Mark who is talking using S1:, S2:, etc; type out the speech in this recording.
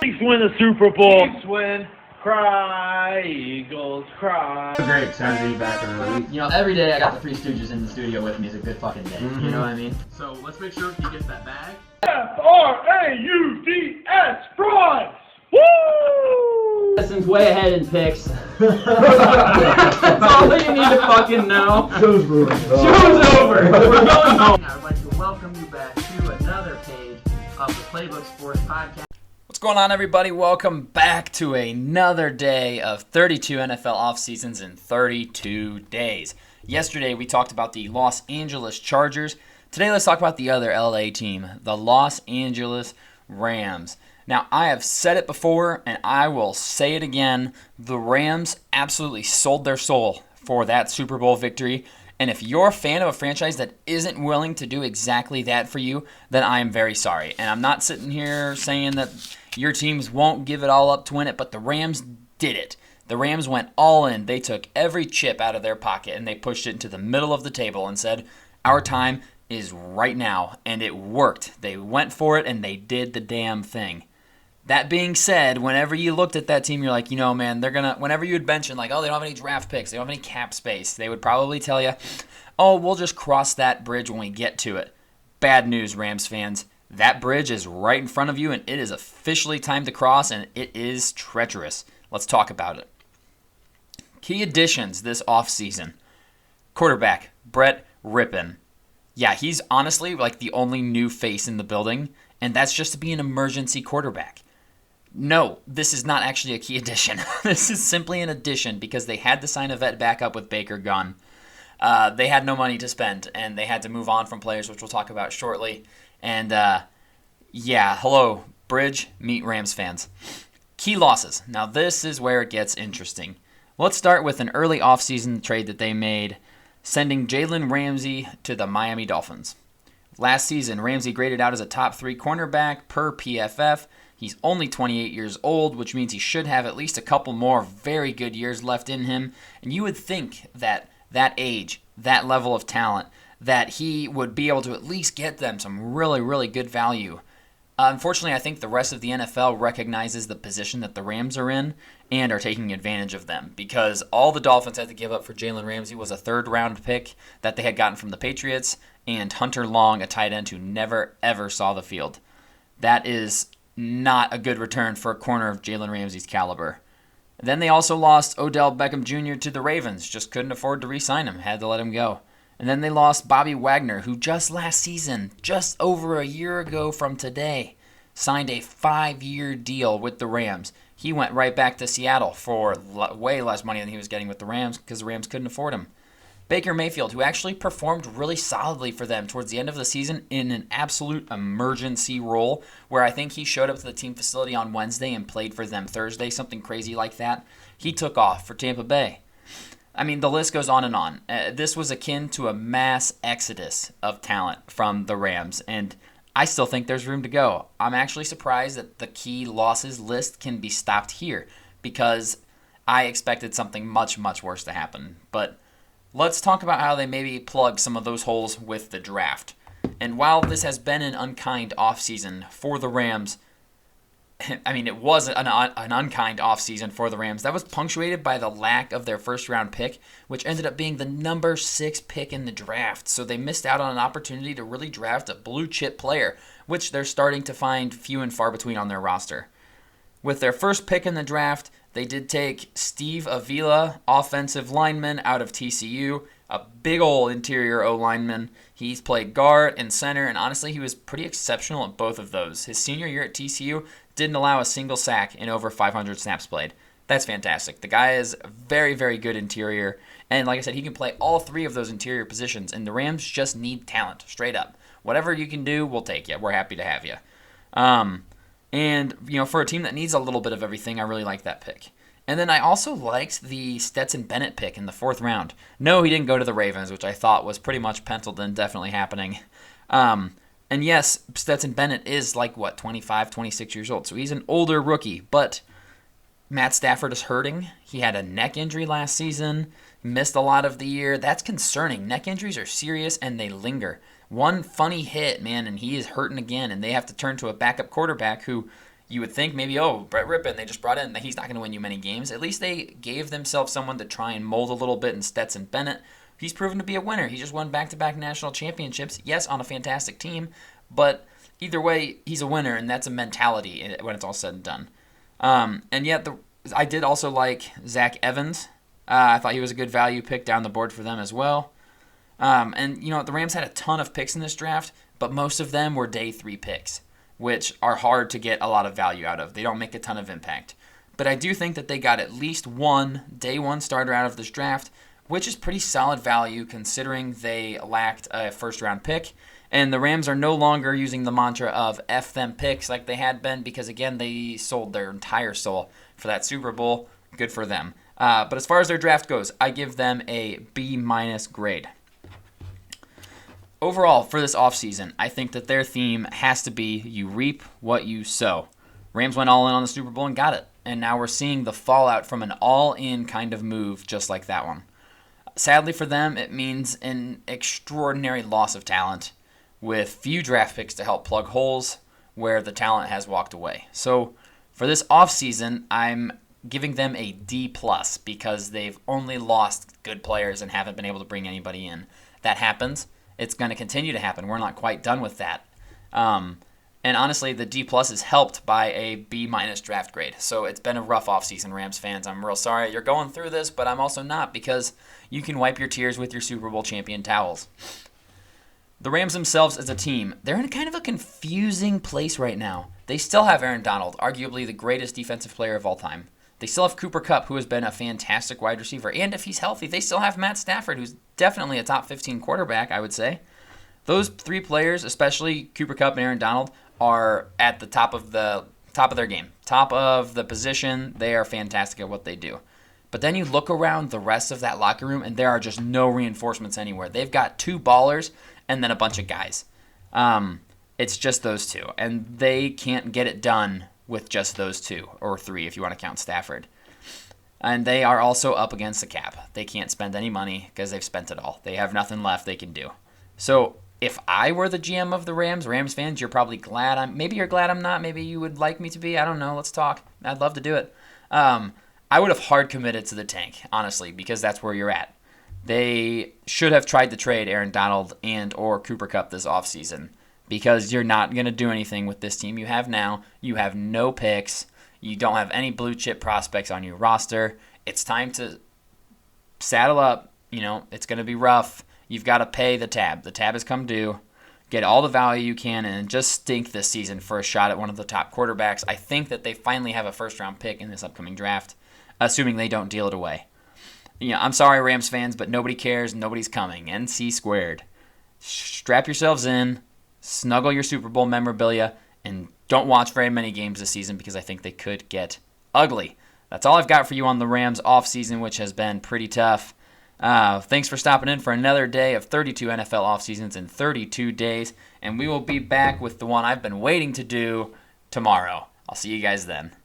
S1: Chiefs win the Super Bowl.
S2: Chiefs win. Cry, Eagles, cry.
S3: Great, excited to be back in the league.
S4: You know, every day I got the Three Stooges in the studio with me is a good fucking day.
S3: Mm-hmm.
S4: You know what I mean?
S3: So let's make sure he gets that bag.
S1: Frauds, frauds! Woo!
S4: Justin's way ahead in picks. That's all that you need to fucking know.
S3: Show's over.
S4: Show's over. We're going home. I would like to welcome you back to another page of the Playbook Sports Podcast. What's going on, everybody? Welcome back to another day of 32 NFL offseasons in 32 days. Yesterday, we talked about the Los Angeles Chargers. Today, let's talk about the other LA team, the Los Angeles Rams. Now, I have said it before, and I will say it again. The Rams absolutely sold their soul for that Super Bowl victory. And if you're a fan of a franchise that isn't willing to do exactly that for you, then I am very sorry. And I'm not sitting here saying that your teams won't give it all up to win it, but the Rams did it. The Rams went all in. They took every chip out of their pocket and they pushed it into the middle of the table and said, our time is right now. And it worked. They went for it and they did the damn thing. That being said, whenever you looked at that team, you're like, you know, man, they're going to, whenever you would mention, like, oh, they don't have any draft picks, they don't have any cap space, they would probably tell you, oh, we'll just cross that bridge when we get to it. Bad news, Rams fans. That bridge is right in front of you, and it is officially time to cross, and it is treacherous. Let's talk about it. Key additions this offseason. Quarterback, Brett Rippon. Yeah, he's honestly like the only new face in the building, and that's just to be an emergency quarterback. No, this is not actually a key addition. This is simply an addition because they had to sign a vet backup with Baker gone. They had no money to spend, and they had to move on from players, which we'll talk about shortly. And, yeah, hello, Bridge, meet Rams fans. Key losses. Now, this is where it gets interesting. Let's start with an early offseason trade that they made, sending Jalen Ramsey to the Miami Dolphins. Last season, Ramsey graded out as a top 3 cornerback per PFF. He's only 28 years old, which means he should have at least a couple more very good years left in him. And you would think that that age, that level of talent, that he would be able to at least get them some really, really good value. Unfortunately, I think the rest of the NFL recognizes the position that the Rams are in and are taking advantage of them because all the Dolphins had to give up for Jalen Ramsey was a third-round pick that they had gotten from the Patriots and Hunter Long, a tight end who never, ever saw the field. That is not a good return for a corner of Jalen Ramsey's caliber. Then they also lost Odell Beckham Jr. to the Ravens. Just couldn't afford to re-sign him. Had to let him go. And then they lost Bobby Wagner, who just last season, just over a year ago from today, signed a 5-year deal with the Rams. He went right back to Seattle for way less money than he was getting with the Rams because the Rams couldn't afford him. Baker Mayfield, who actually performed really solidly for them towards the end of the season in an absolute emergency role, where I think he showed up to the team facility on Wednesday and played for them Thursday, something crazy like that. He took off for Tampa Bay. I mean, the list goes on and on. This was akin to a mass exodus of talent from the Rams, and I still think there's room to go. I'm actually surprised that the key losses list can be stopped here because I expected something much, much worse to happen. But let's talk about how they maybe plug some of those holes with the draft. And while this has been an unkind offseason for the Rams, I mean, it was an unkind offseason for the Rams. That was punctuated by the lack of their first-round pick, which ended up being the number 6 pick in the draft. So they missed out on an opportunity to really draft a blue-chip player, which they're starting to find few and far between on their roster. With their first pick in the draft, they did take Steve Avila, offensive lineman out of TCU, a big ol' interior O-lineman. He's played guard and center, and honestly, he was pretty exceptional at both of those. His senior year at TCU didn't allow a single sack in over 500 snaps played. That's fantastic. The guy is very, very good interior, and like I said, he can play all 3 of those interior positions, and the Rams just need talent, straight up. Whatever you can do, we'll take you. We're happy to have you. And, you know, for a team that needs a little bit of everything, I really like that pick. And then I also liked the Stetson Bennett pick in the 4th round. No, he didn't go to the Ravens, which I thought was pretty much penciled in, definitely happening. And yes, Stetson Bennett is like, 25, 26 years old. So he's an older rookie. But Matt Stafford is hurting. He had a neck injury last season. Missed a lot of the year. That's concerning. Neck injuries are serious and they linger. One funny hit, man, and he is hurting again. And they have to turn to a backup quarterback who You would think maybe, oh, Brett Rippon, they just brought in, he's not going to win you many games. At least they gave themselves someone to try and mold a little bit in Stetson Bennett. He's proven to be a winner. He just won back-to-back national championships, yes, on a fantastic team, but either way, he's a winner, and that's a mentality when it's all said and done. And yet, I did also like Zach Evans. I thought he was a good value pick down the board for them as well. And, the Rams had a ton of picks in this draft, but most of them were day 3 picks, which are hard to get a lot of value out of. They don't make a ton of impact. But I do think that they got at least one day 1 starter out of this draft, which is pretty solid value considering they lacked a first-round pick. And the Rams are no longer using the mantra of F them picks like they had been because, again, they sold their entire soul for that Super Bowl. Good for them. But as far as their draft goes, I give them a B- grade. Overall, for this offseason, I think that their theme has to be you reap what you sow. Rams went all in on the Super Bowl and got it. And now we're seeing the fallout from an all-in kind of move just like that one. Sadly for them, it means an extraordinary loss of talent with few draft picks to help plug holes where the talent has walked away. So for this offseason, I'm giving them a D+ because they've only lost good players and haven't been able to bring anybody in. That happens. It's going to continue to happen. We're not quite done with that. And honestly, the D+ is helped by a B- draft grade. So it's been a rough offseason, Rams fans. I'm real sorry you're going through this, but I'm also not because you can wipe your tears with your Super Bowl champion towels. The Rams themselves as a team, they're in kind of a confusing place right now. They still have Aaron Donald, arguably the greatest defensive player of all time. They still have Cooper Kupp, who has been a fantastic wide receiver. And if he's healthy, they still have Matt Stafford, who's definitely a top 15 quarterback, I would say. Those 3 players, especially Cooper Kupp and Aaron Donald, are at the top of their game. Top of the position. They are fantastic at what they do. But then you look around the rest of that locker room, and there are just no reinforcements anywhere. They've got 2 ballers and then a bunch of guys. It's just those 2. And they can't get it done with just those 2, or 3 if you want to count Stafford. And they are also up against the cap. They can't spend any money because they've spent it all. They have nothing left they can do. So if I were the GM of the Rams fans, you're probably glad maybe you're glad I'm not. Maybe you would like me to be. I don't know. Let's talk. I'd love to do it. I would have hard committed to the tank, honestly, because that's where you're at. They should have tried to trade Aaron Donald and or Cooper Kupp this offseason because you're not going to do anything with this team you have now. You have no picks. You don't have any blue chip prospects on your roster. It's time to saddle up. It's going to be rough. You've got to pay the tab. The tab has come due. Get all the value you can and just stink this season for a shot at one of the top quarterbacks. I think that they finally have a first-round pick in this upcoming draft, assuming they don't deal it away. I'm sorry, Rams fans, but nobody cares. Nobody's coming. NC squared. Strap yourselves in, snuggle your Super Bowl memorabilia, and don't watch very many games this season because I think they could get ugly. That's all I've got for you on the Rams offseason, which has been pretty tough. Thanks for stopping in for another day of 32 NFL offseasons in 32 days, and we will be back with the one I've been waiting to do tomorrow. I'll see you guys then.